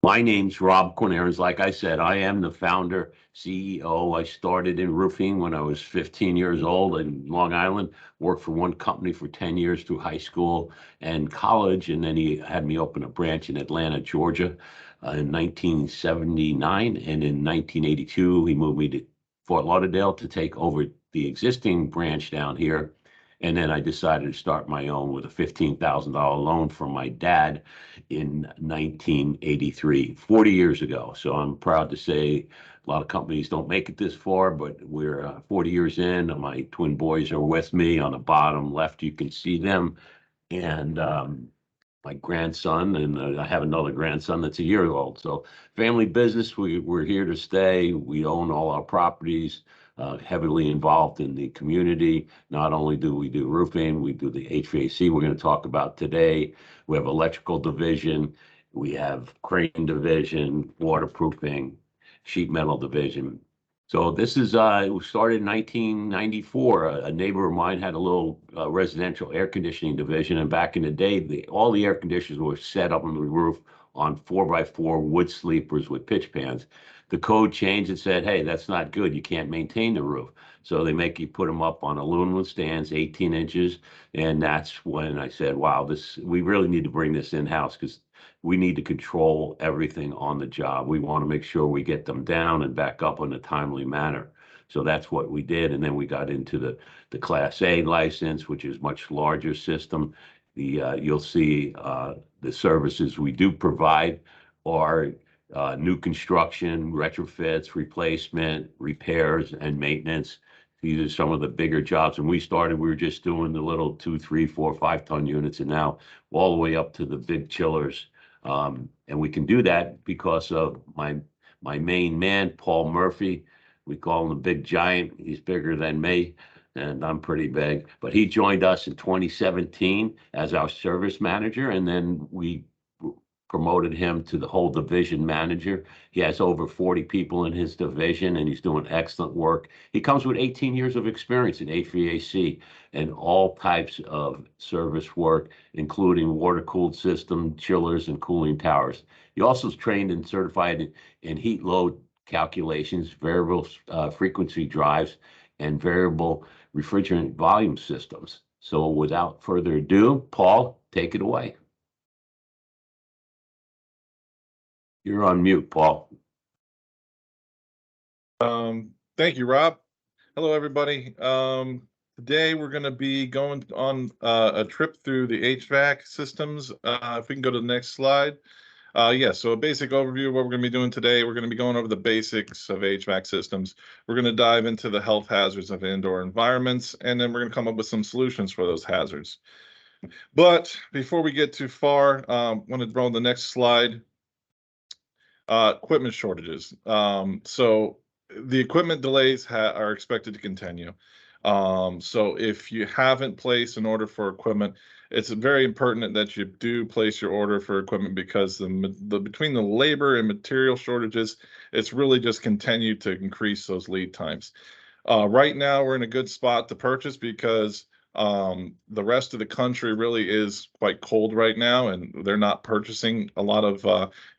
My name's Rob Kornahrens. Like I said, I am the founder, CEO. I started in roofing when I was 15 years old in Long Island, worked for one company for 10 years through high school and college, and then he had me open a branch in Atlanta, Georgia, in 1979. And in 1982, he moved me to Fort Lauderdale to take over the existing branch down here. And then I decided to start my own with a $15,000 loan from my dad in 1983, 40 years ago. So I'm proud to say a lot of companies don't make it this far, but we're 40 years in. My twin boys are with me. On the bottom left, you can see them. And my grandson, and I have another grandson that's a year old. So family business, we're here to stay. We own all our properties, heavily involved in the community. Not only do we do roofing, we do the HVAC we're going to talk about today. We have electrical division, we have crane division, waterproofing, sheet metal division. So this is it was started in 1994. A neighbor of mine had a little residential air conditioning division, and back in the day, all the air conditioners were set up on the roof on 4x4 wood sleepers with pitch pans. The code changed and said, "Hey, that's not good. You can't maintain the roof." So they make you put them up on aluminum stands, 18 inches, and that's when I said, "Wow, this we really need to bring this in-house because we need to control everything on the job. We want to make sure we get them down and back up in a timely manner." So that's what we did. And then we got into the Class A license, which is much larger system. You'll see the services we do provide are new construction, retrofits, replacement, repairs, and maintenance. These are some of the bigger jobs. When we started, we were just doing the little 2, 3, 4, 5 ton units, and now all the way up to the big chillers. And we can do that because of my main man, Paul Murphy. We call him the big giant. He's bigger than me, and I'm pretty big. But he joined us in 2017 as our service manager, and then we promoted him to the whole division manager. He has over 40 people in his division, and he's doing excellent work. He comes with 18 years of experience in HVAC and all types of service work, including water-cooled system, chillers, and cooling towers. He also is trained and certified in heat load calculations, variable frequency drives, and variable refrigerant volume systems. So without further ado, Paul, take it away. You're on mute, Paul. Thank you, Rob. Hello, everybody. Today we're going to be going on a trip through the HVAC systems. If we can go to the next slide. So a basic overview of what we're going to be doing today. We're going to be going over the basics of HVAC systems. We're going to dive into the health hazards of indoor environments, and then we're going to come up with some solutions for those hazards. But before we get too far, I want to draw the next slide. Equipment shortages. So the equipment delays are expected to continue. So if you haven't placed an order for equipment, it's very important that you do place your order for equipment because between the labor and material shortages, it's really just continued to increase those lead times. Right now, we're in a good spot to purchase because the rest of the country really is quite cold right now, and they're not purchasing a lot of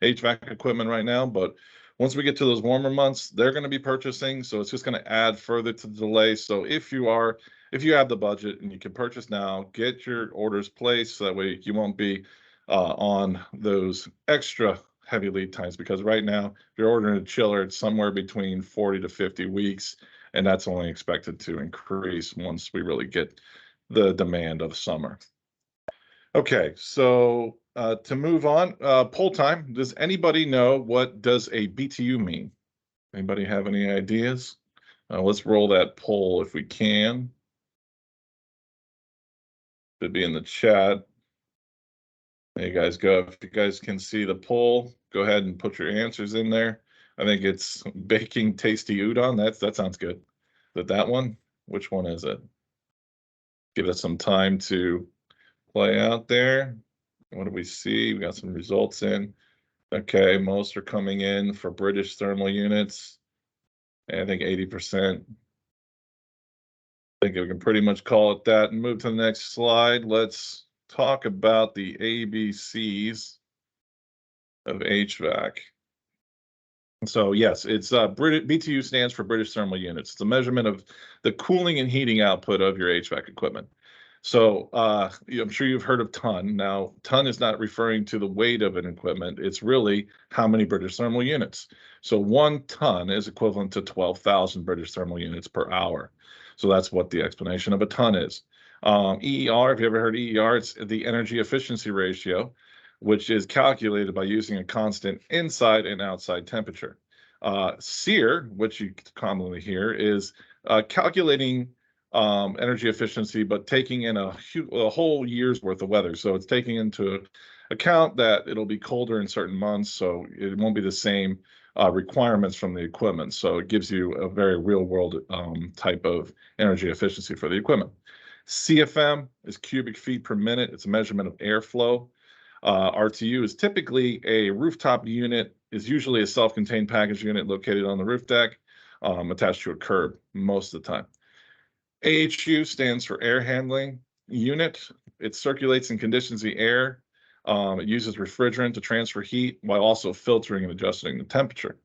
HVAC equipment right now. But once we get to those warmer months, they're going to be purchasing, so it's just going to add further to the delay. So if you have the budget and you can purchase now, get your orders placed so that way you won't be on those extra heavy lead times, because right now, if you're ordering a chiller, it's somewhere between 40 to 50 weeks, and that's only expected to increase once we really get the demand of summer. Okay, so to move on, poll time. Does anybody know what does a BTU mean? Anybody have any ideas? Let's roll that poll if we can. Should be in the chat. There you guys go. If you guys can see the poll, go ahead and put your answers in there. I think it's baking tasty udon. That sounds good. Is that one? Which one is it? Give us some time to play out there. What do we see? We got some results in. Okay, most are coming in for British thermal units. And I think 80%. I think we can pretty much call it that and move to the next slide. Let's talk about the ABCs of HVAC. So yes, it's BTU stands for British Thermal Units. It's a measurement of the cooling and heating output of your HVAC equipment. So I'm sure you've heard of ton. Now, ton is not referring to the weight of an equipment. It's really how many British thermal units. So 1 ton is equivalent to 12,000 British thermal units per hour. So that's what the explanation of a ton is. EER, if you ever heard EER, it's the energy efficiency ratio, which is calculated by using a constant inside and outside temperature. SEER, which you commonly hear, is calculating energy efficiency, but taking in a whole year's worth of weather. So it's taking into account that it'll be colder in certain months, so it won't be the same requirements from the equipment. So it gives you a very real world type of energy efficiency for the equipment. CFM is cubic feet per minute. It's a measurement of airflow. RTU is typically a rooftop unit, is usually a self-contained package unit located on the roof deck, attached to a curb most of the time. AHU stands for air handling unit. It circulates and conditions the air. It uses refrigerant to transfer heat while also filtering and adjusting the temperature.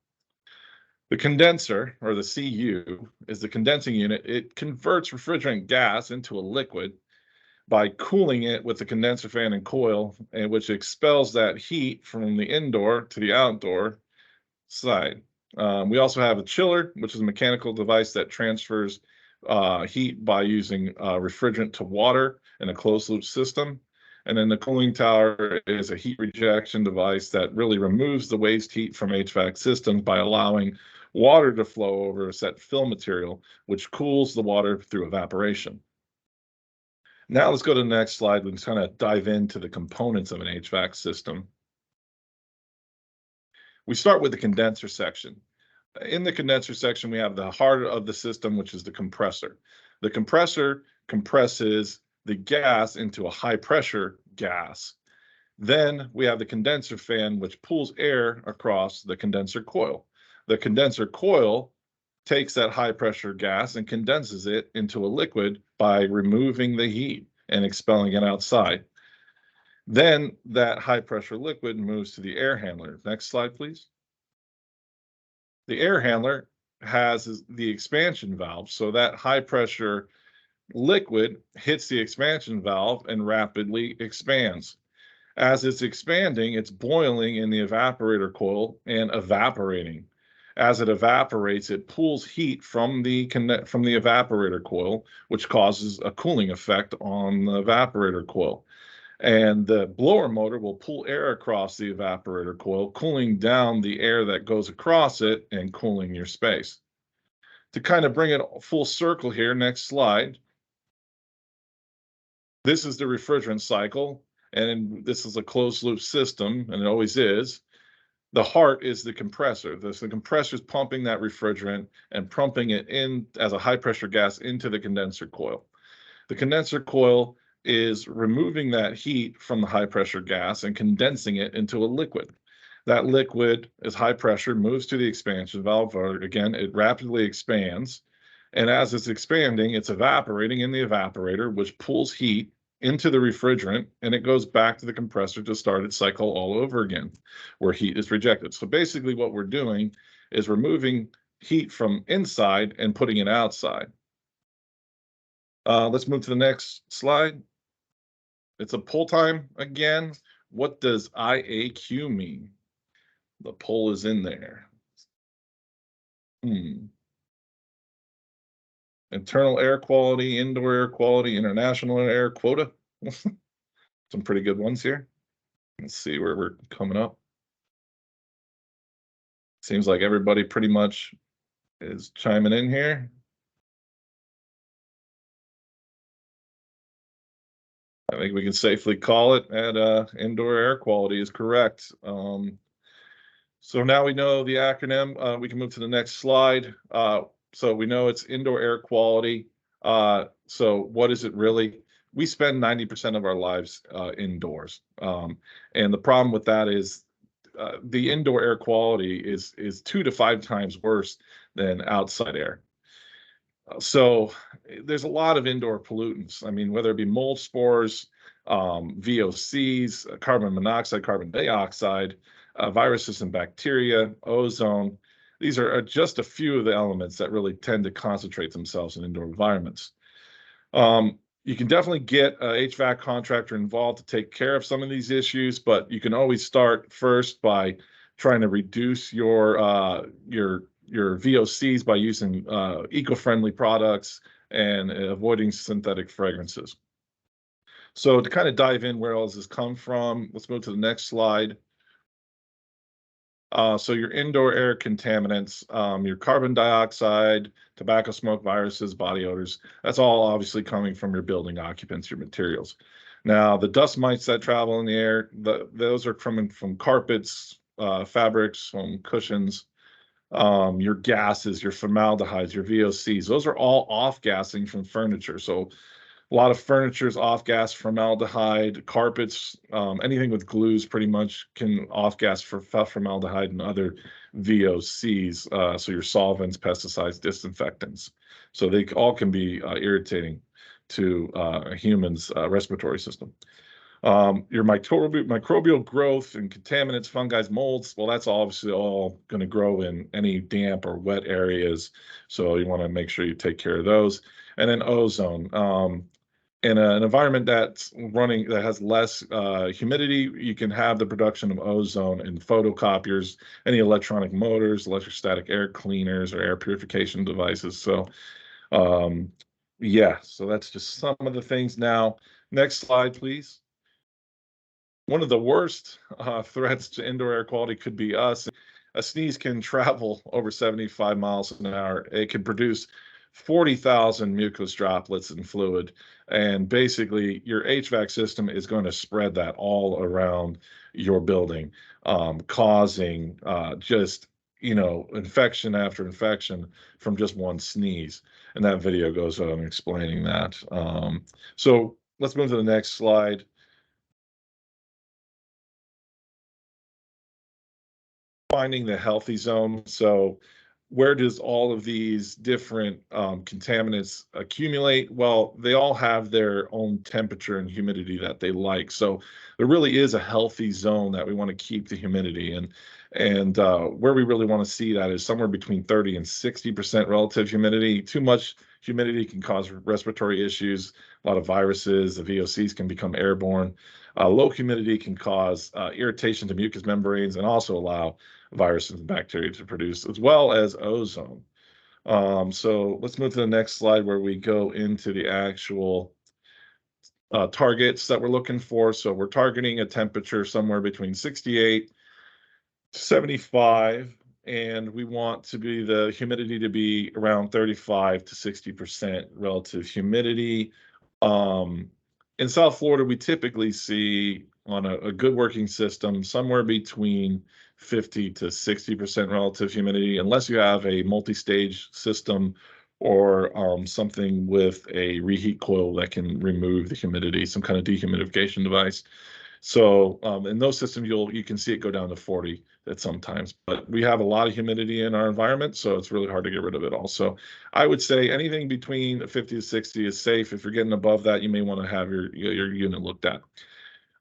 The condenser, or the CU, is the condensing unit. It converts refrigerant gas into a liquid by cooling it with the condenser fan and coil, and which expels that heat from the indoor to the outdoor side. We also have a chiller, which is a mechanical device that transfers heat by using refrigerant to water in a closed loop system. And then the cooling tower is a heat rejection device that really removes the waste heat from HVAC systems by allowing water to flow over a set fill material, which cools the water through evaporation. Now let's go to the next slide. We can kind of dive into the components of an HVAC system. We start with the condenser section. In the condenser section, we have the heart of the system, which is the compressor. The compressor compresses the gas into a high pressure gas. Then we have the condenser fan, which pulls air across the condenser coil. The condenser coil takes that high pressure gas and condenses it into a liquid by removing the heat and expelling it outside. Then that high pressure liquid moves to the air handler. Next slide, please. The air handler has the expansion valve, so that high pressure liquid hits the expansion valve and rapidly expands. As it's expanding, it's boiling in the evaporator coil and evaporating. As it evaporates, it pulls heat from the evaporator coil, which causes a cooling effect on the evaporator coil. And the blower motor will pull air across the evaporator coil, cooling down the air that goes across it and cooling your space. To kind of bring it full circle here, next slide. This is the refrigerant cycle, and this is a closed loop system, and it always is. The heart is the compressor. The compressor is pumping that refrigerant and pumping it in as a high pressure gas into the condenser coil. The condenser coil is removing that heat from the high pressure gas and condensing it into a liquid. That liquid is high pressure, moves to the expansion valve, or again, it rapidly expands. And as it's expanding, it's evaporating in the evaporator, which pulls heat into the refrigerant, and it goes back to the compressor to start its cycle all over again, where heat is rejected. So basically what we're doing is removing heat from inside and putting it outside. Let's move to the next slide. It's a pull time again. What does IAQ mean? The pull is in there. Internal air quality, indoor air quality, international air quota. Some pretty good ones here. Let's see where we're coming up. Seems like everybody pretty much is chiming in here. I think we can safely call it at indoor air quality is correct. So now we know the acronym. We can move to the next slide. So we know it's indoor air quality. So what is it really? We spend 90% of our lives indoors. And the problem with that is the indoor air quality is 2 to 5 times worse than outside air. So there's a lot of indoor pollutants. I mean, whether it be mold spores, VOCs, carbon monoxide, carbon dioxide, viruses and bacteria, ozone. These are just a few of the elements that really tend to concentrate themselves in indoor environments. You can definitely get a HVAC contractor involved to take care of some of these issues, but you can always start first by trying to reduce your VOCs by using eco-friendly products and avoiding synthetic fragrances. So to kind of dive in where all this has come from, let's move to the next slide. So your indoor air contaminants, your carbon dioxide, tobacco smoke, viruses, body odors, that's all obviously coming from your building occupants, your materials. Now, the dust mites that travel in the air, those are coming from carpets, fabrics, from cushions, your gases, your formaldehydes, your VOCs. Those are all off-gassing from furniture. So a lot of furniture is off-gas formaldehyde, carpets, anything with glues pretty much can off-gas for formaldehyde and other VOCs, so your solvents, pesticides, disinfectants. So they all can be irritating to a human's respiratory system. Your microbial growth and contaminants, fungi, molds, well, that's obviously all going to grow in any damp or wet areas. So you want to make sure you take care of those. And then ozone. In an environment that has less humidity, you can have the production of ozone in photocopiers, any electronic motors, electrostatic air cleaners, or air purification devices. So, yeah, so that's just some of the things. Now, next slide, please. One of the worst threats to indoor air quality could be us. A sneeze can travel over 75 miles an hour. It can produce 40,000 mucus droplets in fluid. And basically, your HVAC system is going to spread that all around your building, causing just, infection after infection from just one sneeze. And that video goes on explaining that. So let's move to the next slide. Finding the healthy zone. So where does all of these different contaminants accumulate? Well, they all have their own temperature and humidity that they like. So there really is a healthy zone that we want to keep the humidity in. And where we really want to see that is somewhere between 30 and 60% relative humidity. Too much humidity can cause respiratory issues. A lot of viruses, the VOCs can become airborne. Low humidity can cause irritation to mucous membranes and also allow viruses and bacteria to produce, as well as ozone. So let's move to the next slide where we go into the actual targets that we're looking for. So we're targeting a temperature somewhere between 68 to 75, and we want the humidity to be around 35 to 60% relative humidity. In South Florida, we typically see on a good working system somewhere between 50 to 60% relative humidity, unless you have a multi-stage system or something with a reheat coil that can remove the humidity, some kind of dehumidification device. So in those systems, you can see it go down to 40 at sometimes, but we have a lot of humidity in our environment, so it's really hard to get rid of it all. So I would say anything between 50 to 60 is safe. If you're getting above that, you may want to have your unit looked at.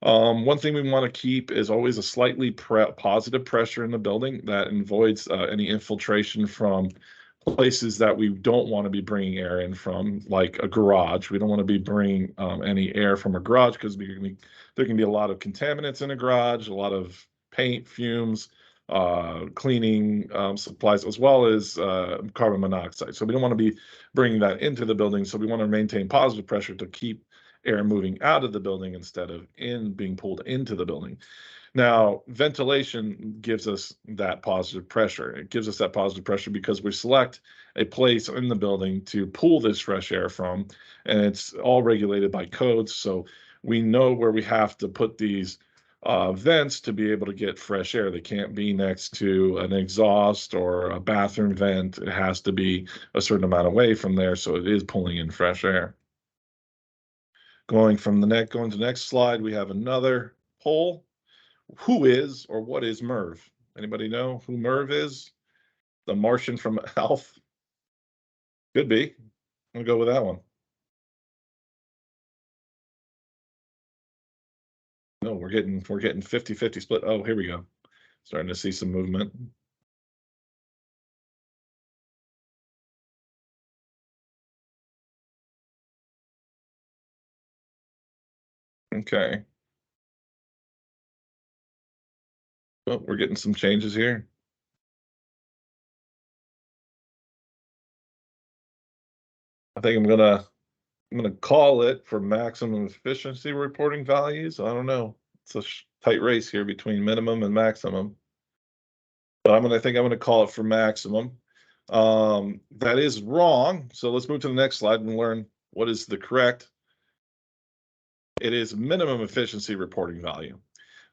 One thing we want to keep is always a slightly positive pressure in the building that avoids any infiltration from places that we don't want to be bringing air in from, like a garage. We don't want to be bringing any air from a garage because there can be a lot of contaminants in a garage, a lot of paint, fumes, cleaning supplies, as well as carbon monoxide. So we don't want to be bringing that into the building. So we want to maintain positive pressure to keep air moving out of the building instead of being pulled into the building. Now, ventilation gives us that positive pressure. It gives us that positive pressure because we select a place in the building to pull this fresh air from, and it's all regulated by codes. So we know where we have to put these vents to be able to get fresh air. They can't be next to an exhaust or a bathroom vent. It has to be a certain amount away from there, so it is pulling in fresh air. Going to the next slide, we have another poll. Who is or what is Merv? Anybody know who Merv is? The Martian from Alf? Could be. I'll go with that one. No, we're getting 50-50 split. Oh, here we go. Starting to see some movement. Okay. Well, we're getting some changes here. I think I'm gonna call it for maximum efficiency reporting values. I don't know. It's a tight race here between minimum and maximum. But I think I'm gonna call it for maximum. That is wrong. So let's move to the next slide and learn what is the correct. It is minimum efficiency reporting value.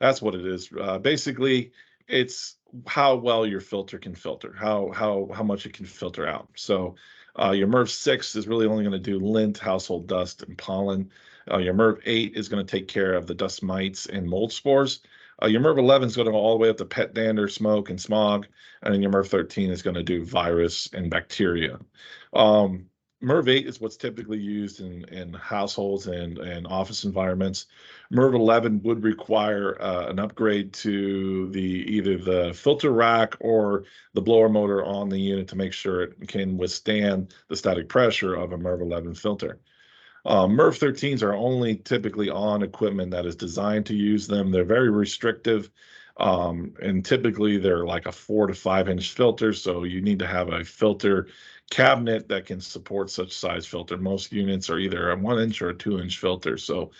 That's what it is. Basically, it's how well your filter can filter, how much it can filter out. So your MERV 6 is really only going to do lint, household dust, and pollen. Your MERV 8 is going to take care of the dust mites and mold spores. Your MERV 11 is going to go all the way up to pet dander, smoke, and smog. And then your MERV 13 is going to do virus and bacteria. MERV 8 is what's typically used in households and office environments. MERV 11 would require an upgrade to either the filter rack or the blower motor on the unit to make sure it can withstand the static pressure of a MERV 11 filter. MERV 13s are only typically on equipment that is designed to use them. They're very restrictive, and typically they're like a 4 to 5 inch filter, so you need to have a filter cabinet that can support such size filter. Most units are either a 1 inch or a 2 inch filter, so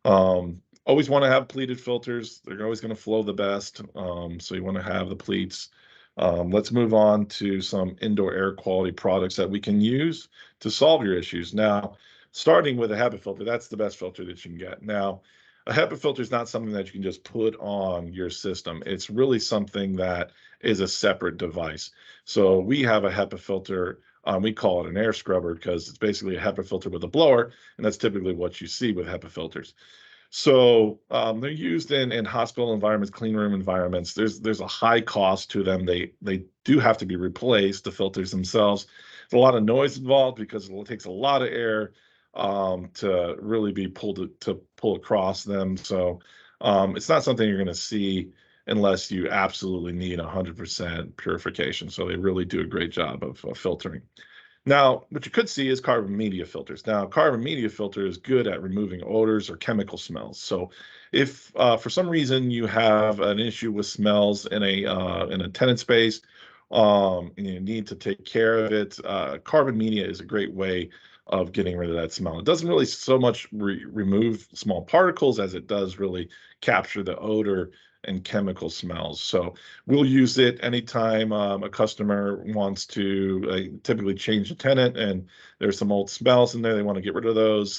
always want to have pleated filters. They're always going to flow the best, so you want to have the pleats. Let's move on to some indoor air quality products that we can use to solve your issues. Now, starting with a HEPA filter, that's the best filter that you can get. Now, a HEPA filter is not something that you can just put on your system. It's really something that is a separate device. So we have a HEPA filter. We call it an air scrubber because it's basically a HEPA filter with a blower, and that's typically what you see with HEPA filters. So they're used in hospital environments, clean room environments. There's a high cost to them. They do have to be replaced, the filters themselves. There's a lot of noise involved because it takes a lot of air to really be pulled to pull across them. So it's not something you're going to see unless you absolutely need 100% purification. So they really do a great job of filtering. Now, what you could see is carbon media filters. Now, carbon media filter is good at removing odors or chemical smells. So if for some reason you have an issue with smells in a tenant space, and you need to take care of it, carbon media is a great way of getting rid of that smell. It doesn't really so much remove small particles as it does really capture the odor and chemical smells. So we'll use it anytime a customer wants to typically change a tenant and there's some old smells in there, they want to get rid of those.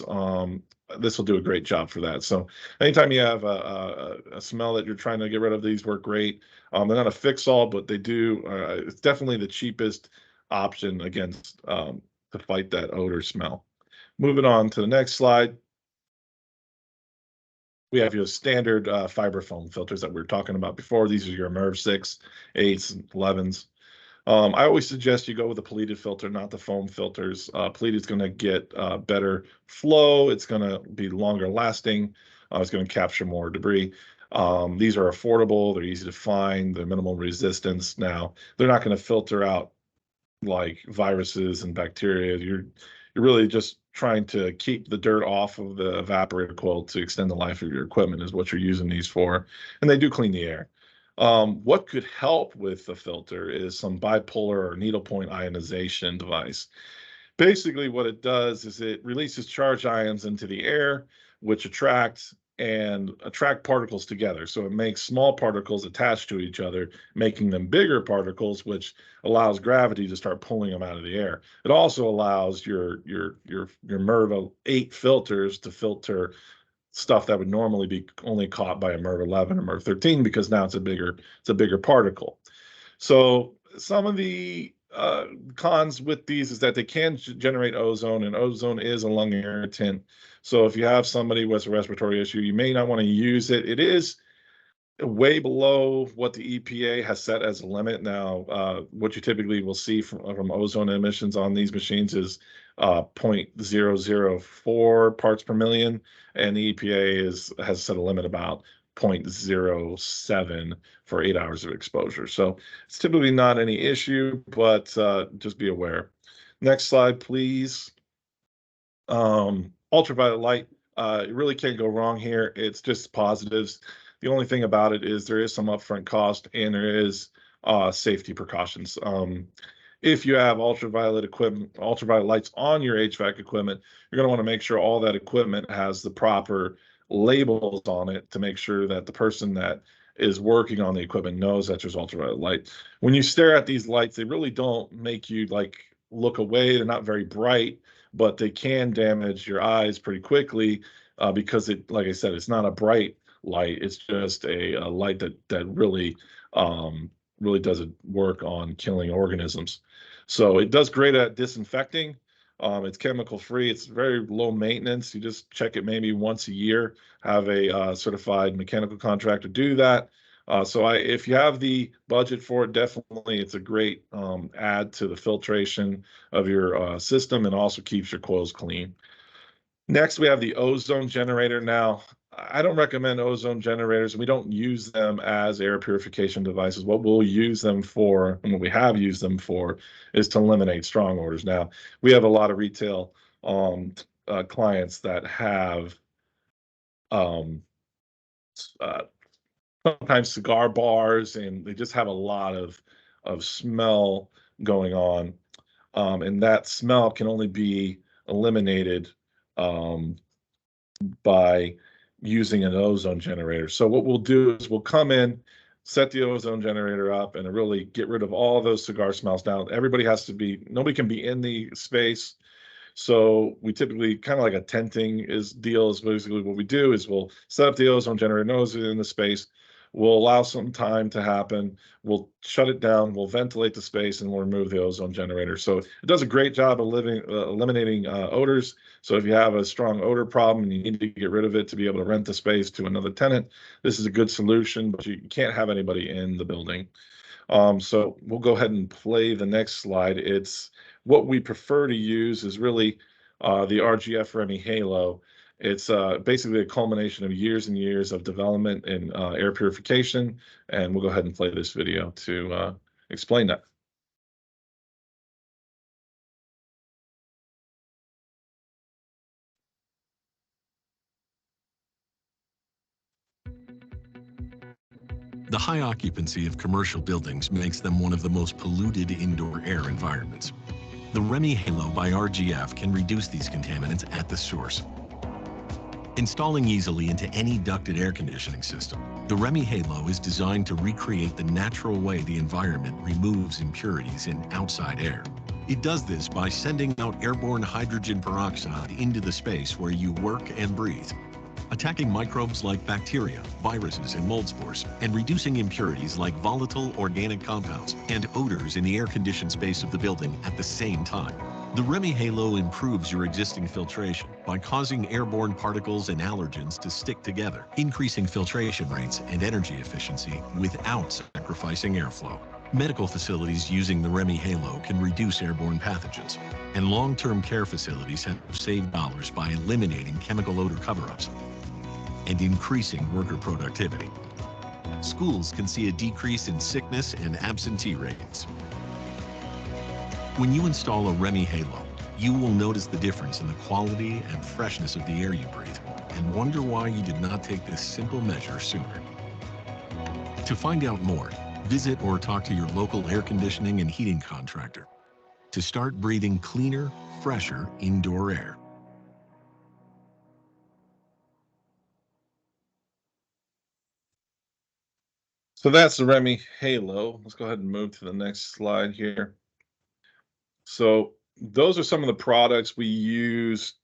This will do a great job for that. So anytime you have a smell that you're trying to get rid of, these work great. They're not a fix-all, but they do. It's definitely the cheapest option against to fight that odor smell. Moving on to the next slide. We have your standard fiber foam filters that we were talking about before. These are your MERV 6, 8s, and 11s. I always suggest you go with a pleated filter, not the foam filters. Pleated is going to get better flow. It's going to be longer lasting. It's going to capture more debris. These are affordable. They're easy to find. They're minimal resistance. Now, they're not going to filter out like viruses and bacteria. You're really just trying to keep the dirt off of the evaporator coil to extend the life of your equipment is what you're using these for. And they do clean the air. What could help with the filter is some bipolar or needlepoint ionization device. Basically, what it does is it releases charge ions into the air, which attract particles together. So it makes small particles attached to each other, making them bigger particles, which allows gravity to start pulling them out of the air. It also allows your MERV 8 filters to filter stuff that would normally be only caught by a MERV 11 or MERV 13 because now it's a bigger particle. So some of the cons with these is that they can generate ozone, and ozone is a lung irritant. So if you have somebody with a respiratory issue, you may not want to use it. It is way below what the EPA has set as a limit. Now, what you typically will see from ozone emissions on these machines is 0.004 parts per million, and the EPA has set a limit about 0.07 for 8 hours of exposure. So it's typically not any issue, but just be aware. Next slide, please. Ultraviolet light, you really can't go wrong here. It's just positives. The only thing about it is there is some upfront cost and there is safety precautions. If you have ultraviolet lights on your HVAC equipment, you're going to want to make sure all that equipment has the proper labels on it to make sure that the person that is working on the equipment knows that there's ultraviolet light. When you stare at these lights, they really don't make you like look away. They're not very bright, but they can damage your eyes pretty quickly because it, like I said, it's not a bright light. It's just a light that really really doesn't work on killing organisms. So it does great at disinfecting. It's chemical free. It's very low maintenance. You just check it maybe once a year. Have a certified mechanical contractor do that. If you have the budget for it, definitely it's a great add to the filtration of your system and also keeps your coils clean. Next, we have the ozone generator. Now, I don't recommend ozone generators. We don't use them as air purification devices. What we'll use them for, and what we have used them for, is to eliminate strong odors. Now, we have a lot of retail clients that have sometimes cigar bars, and they just have a lot of smell going on. And that smell can only be eliminated by using an ozone generator. So what we'll do is we'll come in, set the ozone generator up, and really get rid of all those cigar smells. Now, nobody can be in the space. So we typically, kind of like a tenting deal is basically what we do is we'll set up the ozone generator, nose it in the space. We'll allow some time to happen. We'll shut it down. We'll ventilate the space, and we'll remove the ozone generator. So it does a great job of eliminating odors. So if you have a strong odor problem and you need to get rid of it to be able to rent the space to another tenant, this is a good solution, but you can't have anybody in the building. So we'll go ahead and play the next slide. It's what we prefer to use is really the RGF Reme Halo. It's basically a culmination of years and years of development in air purification, and we'll go ahead and play this video to explain that. The high occupancy of commercial buildings makes them one of the most polluted indoor air environments. The Reme Halo by RGF can reduce these contaminants at the source. Installing easily into any ducted air conditioning system, the Reme Halo is designed to recreate the natural way the environment removes impurities in outside air. It does this by sending out airborne hydrogen peroxide into the space where you work and breathe, attacking microbes like bacteria, viruses, and mold spores, and reducing impurities like volatile organic compounds and odors in the air-conditioned space of the building at the same time. The Reme Halo improves your existing filtration by causing airborne particles and allergens to stick together, increasing filtration rates and energy efficiency without sacrificing airflow. Medical facilities using the Reme Halo can reduce airborne pathogens, and long-term care facilities have saved dollars by eliminating chemical odor cover-ups and increasing worker productivity. Schools can see a decrease in sickness and absentee rates. When you install a Reme Halo, you will notice the difference in the quality and freshness of the air you breathe and wonder why you did not take this simple measure sooner. To find out more, visit or talk to your local air conditioning and heating contractor to start breathing cleaner, fresher indoor air. So that's the Reme Halo. Let's go ahead and move to the next slide here. So those are some of the products we use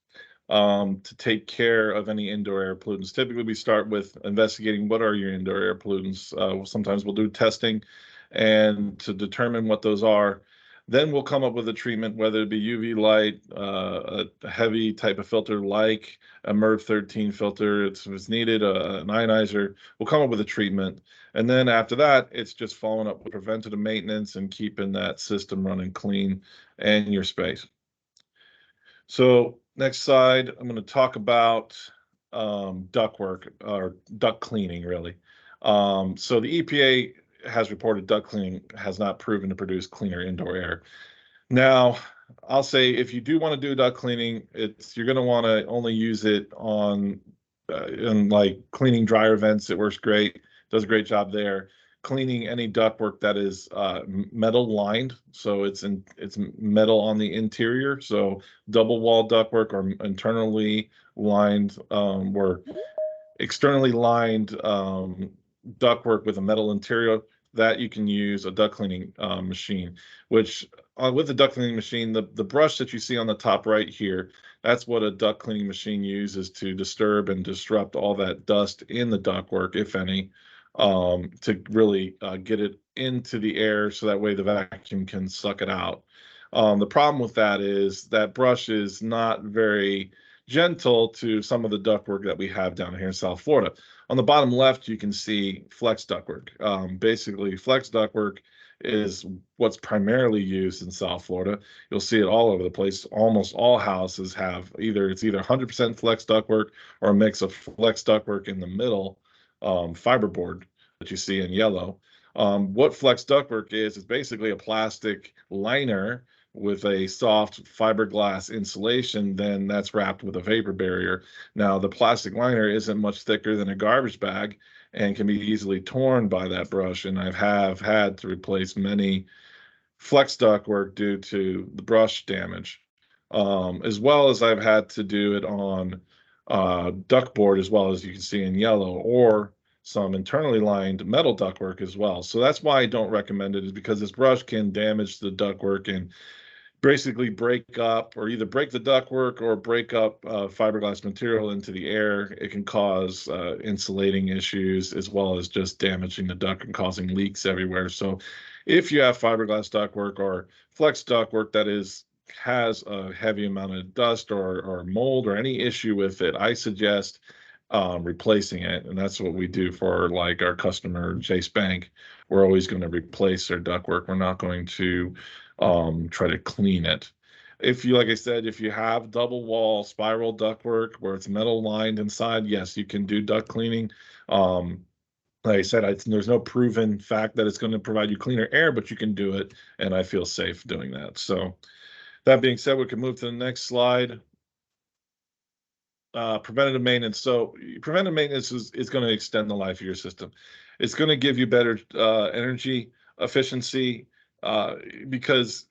to take care of any indoor air pollutants. Typically, we start with investigating what are your indoor air pollutants. Sometimes we'll do testing and to determine what those are. Then we'll come up with a treatment, whether it be UV light, a heavy type of filter like a MERV 13 filter, if it's needed, an ionizer. We'll come up with a treatment. And then after that, it's just following up with preventative maintenance and keeping that system running clean and your space. So next slide, I'm going to talk about duct work or duct cleaning, really. So the EPA has reported duct cleaning has not proven to produce cleaner indoor air. Now, I'll say if you do want to do duct cleaning, you're going to want to only use it on in like cleaning dryer vents. It works great, does a great job there. Cleaning any ductwork that is metal lined, so it's metal on the interior. So double wall ductwork or internally lined or externally lined ductwork with a metal interior, that you can use a duct cleaning machine. Which with the duct cleaning machine, the brush that you see on the top right here, that's what a duct cleaning machine uses to disturb and disrupt all that dust in the ductwork, if any, to really get it into the air so that way the vacuum can suck it out. The problem with that is that brush is not very gentle to some of the ductwork that we have down here in South Florida. On the bottom left, you can see flex ductwork. Basically, flex ductwork is what's primarily used in South Florida. You'll see it all over the place. Almost all houses have either 100% flex ductwork or a mix of flex ductwork in the middle, fiberboard that you see in yellow. What flex ductwork is basically a plastic liner with a soft fiberglass insulation, then that's wrapped with a vapor barrier. Now, the plastic liner isn't much thicker than a garbage bag and can be easily torn by that brush. And I have had to replace many flex ductwork due to the brush damage, as well as I've had to do it on ductboard, as well as you can see in yellow, or some internally lined metal ductwork as well. So that's why I don't recommend it, is because this brush can damage the ductwork and basically break up, or either break the ductwork or break up fiberglass material into the air. It can cause insulating issues, as well as just damaging the duct and causing leaks everywhere. So if you have fiberglass ductwork or flex ductwork that has a heavy amount of dust or mold or any issue with it, I suggest replacing it. And that's what we do for like our customer Chase Bank. We're always going to replace their ductwork. We're not going to try to clean it. If you, like I said, if you have double wall spiral ductwork where it's metal lined inside, yes, you can do duct cleaning. Like I said, there's no proven fact that it's going to provide you cleaner air, but you can do it, and I feel safe doing that. So that being said, we can move to the next slide. Preventative maintenance. So preventative maintenance is going to extend the life of your system. It's going to give you better energy efficiency, because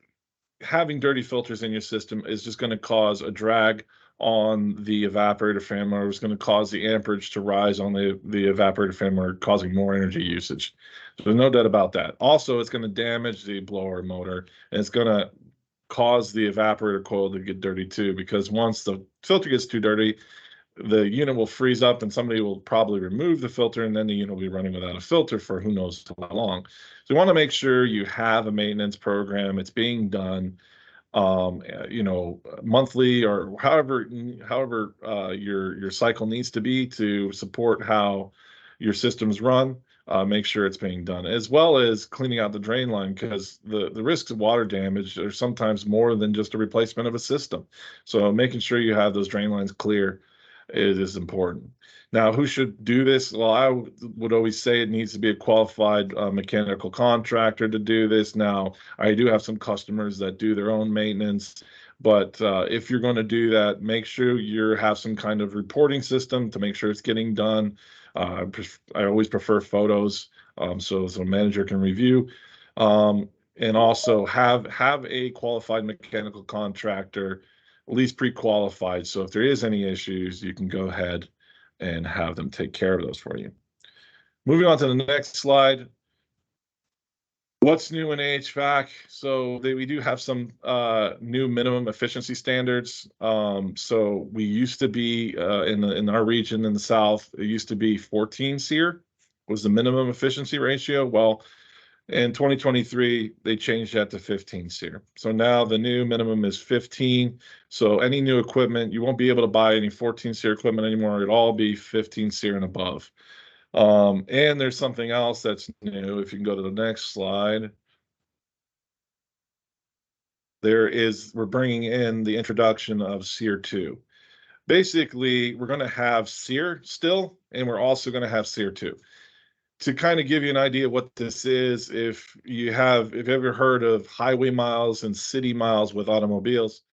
having dirty filters in your system is just going to cause a drag on the evaporator fan motor. It's going to cause the amperage to rise on the evaporator fan motor, causing more energy usage. So there's no doubt about that. Also, it's going to damage the blower motor, and it's going to cause the evaporator coil to get dirty too, because once the filter gets too dirty, the unit will freeze up and somebody will probably remove the filter, and then the unit will be running without a filter for who knows how long. So you want to make sure you have a maintenance program. It's being done, monthly or however your cycle needs to be to support how your systems run. Make sure it's being done, as well as cleaning out the drain line, because the risks of water damage are sometimes more than just a replacement of a system. So making sure you have those drain lines clear is important. Now, who should do this? Well, I would always say it needs to be a qualified mechanical contractor to do this. Now, I do have some customers that do their own maintenance, but if you're going to do that, make sure you have some kind of reporting system to make sure it's getting done. I always prefer photos, so a manager can review, and also have a qualified mechanical contractor, at least pre-qualified. So if there is any issues, you can go ahead and have them take care of those for you. Moving on to the next slide. What's new in HVAC? So we do have some new minimum efficiency standards. So we used to be in our region in the South, it used to be 14 SEER was the minimum efficiency ratio. Well, in 2023, they changed that to 15 SEER. So now the new minimum is 15. So any new equipment, you won't be able to buy any 14 SEER equipment anymore. It'll all be 15 SEER and above. And there's something else that's new. If you can go to the next slide. We're bringing in the introduction of SEER 2. Basically, we're going to have SEER still, and we're also going to have SEER 2. To kind of give you an idea what this is, if you've ever heard of highway miles and city miles with automobiles,